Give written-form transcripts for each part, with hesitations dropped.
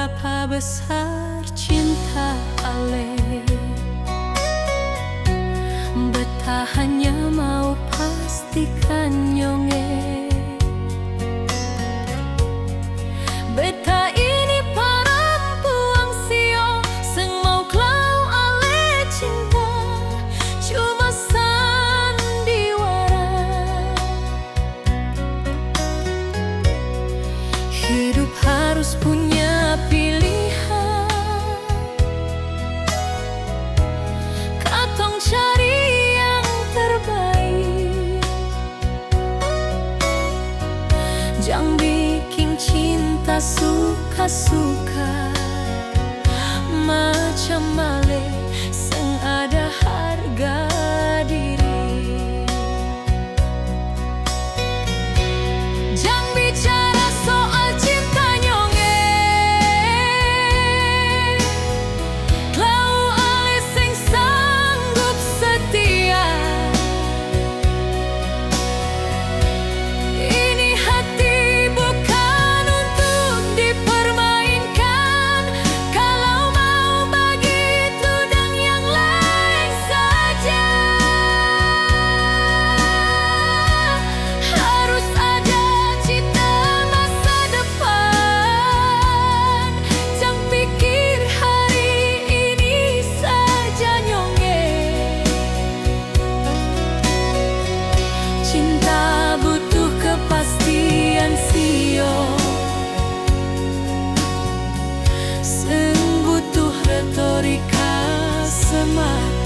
Berapa besar cinta Ale, beta hanya mau pastikan nyonge. Beta ini perempuan sio sing mau klau Ale cinta cuma sandiwara. Hidup harus punya pilihan, katong cari yang terbaik. Jangan bikin cinta suka-suka macam Ale sing ada harga diri. Jangan bicara soal cinta nyonge, klau Ale sing sanggup setia. Ini hati bukan untuk dipermainkan. Kalau mau begitu dan yang lain saja. Harus ada cita masa depan. Jangan pikir hari ini saja nyonge. Cinta butuh kepastian sio, sing butuh retorika semata.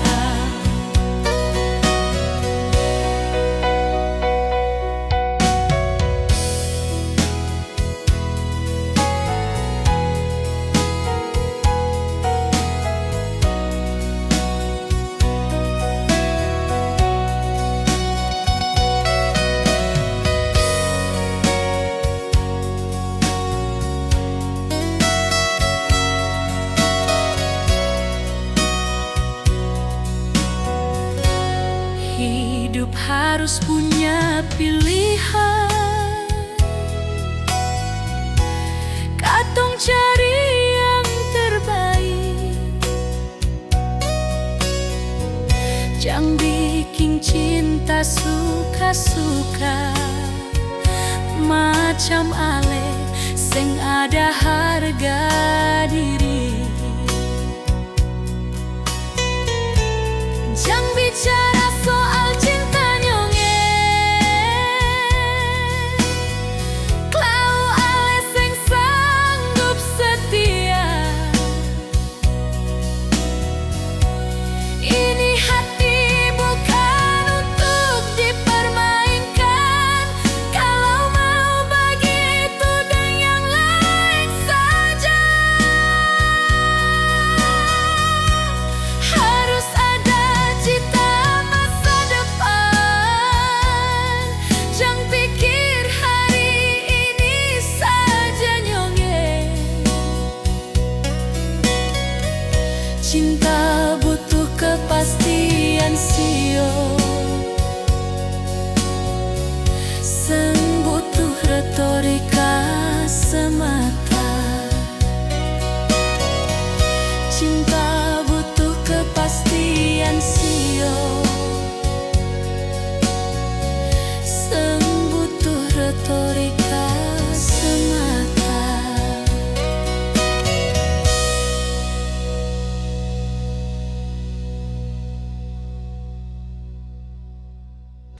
Hidup harus punya pilihan, katong cari yang terbaik. Jangan bikin cinta suka-suka macam Ale sing ada harga diri. Jangan bicara soal cinta nyonge, klau Ale sing sanggup setia. Ini hati bukan untuk dipermainkan. Kalau mau begitu dan yang lain saja. Harus ada cita masa depan. Jangan pikir hari ini saja nyonge. Cinta butuh kepastian sio,